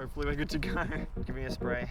Hopefully we're good to go. Give me a spray.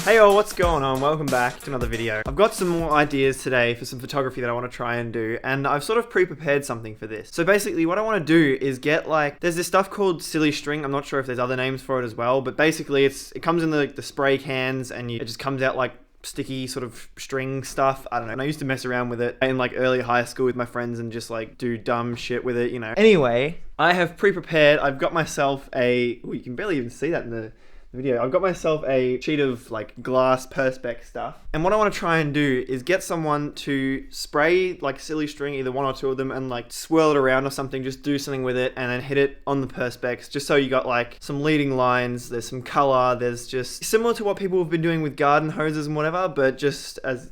Hey all, what's going on? Welcome back to another video. I've got some more ideas today for some photography that I want to try and do, and I've sort of pre-prepared something for this. So basically what I want to do is get there's this stuff called silly string. I'm not sure if there's other names for it as well, but basically it comes in the spray cans and it just comes out like sticky sort of string stuff. I don't know. And I used to mess around with it in early high school with my friends and just do dumb shit with it, you know. Anyway, I have pre-prepared. I've got myself you can barely even see that in the video. I've got myself a sheet of glass perspex stuff, and what I want to try and do is get someone to spray silly string, either one or two of them, and swirl it around or something, just do something with it and then hit it on the perspex, just so you got some leading lines, there's some color, there's just similar to what people have been doing with garden hoses and whatever, but just as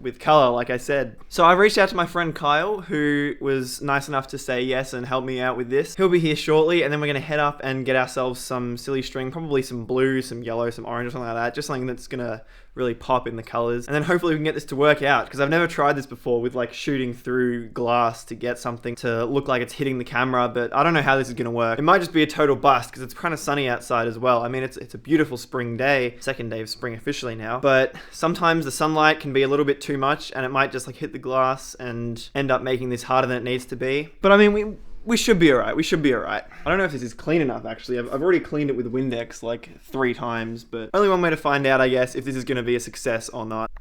with color, like I said. So I reached out to my friend Kyle, who was nice enough to say yes and help me out with this. He'll be here shortly, and then we're gonna head up and get ourselves some silly string, probably some blue, some yellow, some orange, or something like that. Just something that's gonna really pop in the colors. And then hopefully we can get this to work out, because I've never tried this before with shooting through glass to get something to look like it's hitting the camera, but I don't know how this is gonna work. It might just be a total bust, because it's kind of sunny outside as well. I mean, it's a beautiful spring day, second day of spring officially now, but sometimes the sunlight can be a little bit too much, and it might just hit the glass and end up making this harder than it needs to be. But I mean, we should be alright. We should be alright. I don't know if this is clean enough, actually. I've already cleaned it with Windex 3 times, but only one way to find out, I guess, if this is going to be a success or not.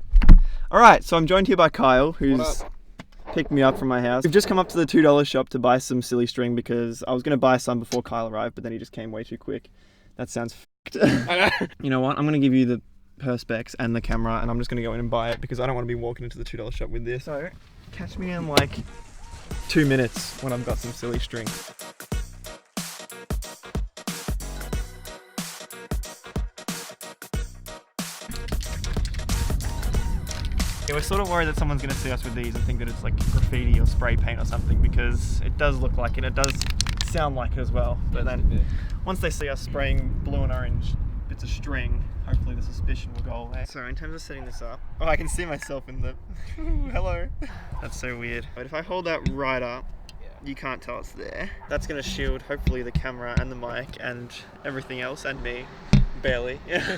Alright, so I'm joined here by Kyle, who's picked me up from my house. We've just come up to the $2 shop to buy some silly string, because I was going to buy some before Kyle arrived, but then he just came way too quick. That sounds f***ed. You know what? I'm going to give you the perspex and the camera, and I'm just going to go in and buy it, because I don't want to be walking into the $2 shop with this. So, catch me in 2 minutes when I've got some silly string. Yeah, we're sort of worried that someone's going to see us with these and think that it's graffiti or spray paint or something, because it does look like it. It does sound like it as well. But then once they see us spraying blue and orange bits of string, hopefully the suspicion will go away. So in terms of setting this up, I can see myself in the hello. That's so weird. But if I hold that right up, you can't tell it's there. That's gonna shield hopefully the camera and the mic and everything else, and me. Barely. Alright,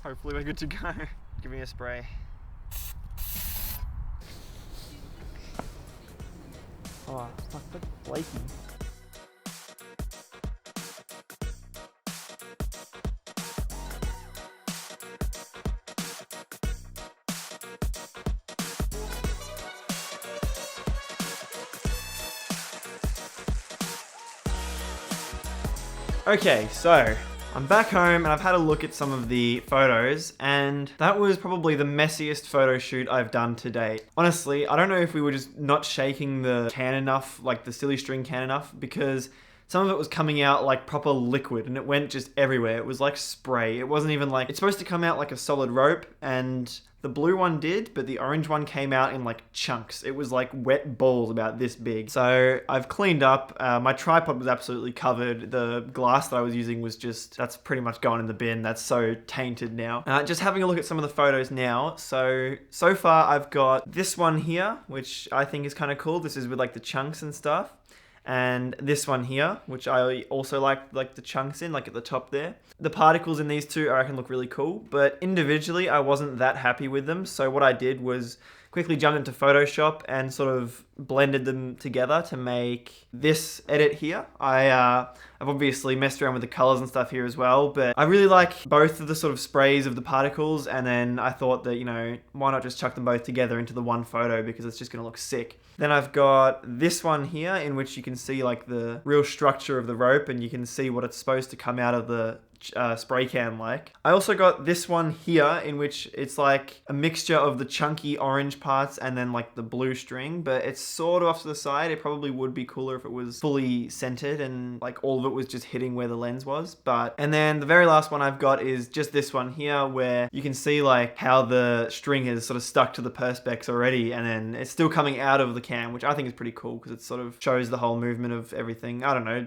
hopefully we're good to go. Give me a spray. Oh, fuck, that's flaky. Okay, so I'm back home and I've had a look at some of the photos, and that was probably the messiest photo shoot I've done to date. Honestly, I don't know if we were just not shaking the can enough, the silly string can enough, because some of it was coming out like proper liquid and it went just everywhere. It was like spray. It wasn't even it's supposed to come out like a solid rope, and the blue one did, but the orange one came out in chunks. It was wet balls about this big. So I've cleaned up. My tripod was absolutely covered. The glass that I was using was that's pretty much gone in the bin. That's so tainted now. Just having a look at some of the photos now. So far I've got this one here, which I think is kind of cool. This is with the chunks and stuff. And this one here, which I also like the chunks in, at the top there. The particles in these two I reckon look really cool, but individually I wasn't that happy with them. So what I did was quickly jumped into Photoshop and sort of blended them together to make this edit here. I've obviously messed around with the colors and stuff here as well, but I really like both of the sort of sprays of the particles, and then I thought that, why not just chuck them both together into the one photo, because it's just gonna look sick. Then I've got this one here in which you can see the real structure of the rope, and you can see what it's supposed to come out of the spray can like. I also got this one here in which it's like a mixture of the chunky orange parts and then like the blue string, but it's sort of off to the side. It probably would be cooler if it was fully centered and like all of it was just hitting where the lens was. And then the very last one I've got is just this one here where you can see like how the string has sort of stuck to the perspex already and then it's still coming out of the can, which I think is pretty cool because it sort of shows the whole movement of everything. I don't know.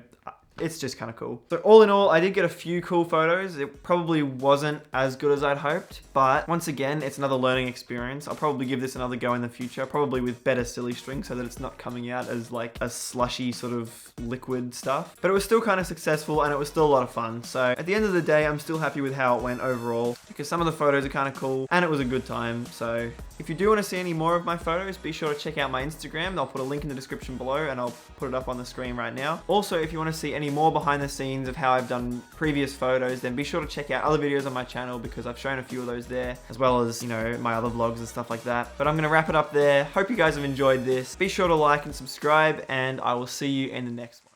it's just kind of cool. So all in all, I did get a few cool photos. It probably wasn't as good as I'd hoped, but once again, it's another learning experience. I'll probably give this another go in the future, probably with better silly string so that it's not coming out as like a slushy sort of liquid stuff. But it was still kind of successful and it was still a lot of fun. So at the end of the day, I'm still happy with how it went overall because some of the photos are kind of cool and it was a good time. So if you do want to see any more of my photos, be sure to check out my Instagram. I'll put a link in the description below and I'll put it up on the screen right now. Also, if you want to see any more behind the scenes of how I've done previous photos, then be sure to check out other videos on my channel because I've shown a few of those there, as well as, you know, my other vlogs and stuff like that. But I'm going to wrap it up there. Hope you guys have enjoyed this. Be sure to like and subscribe, and I will see you in the next one.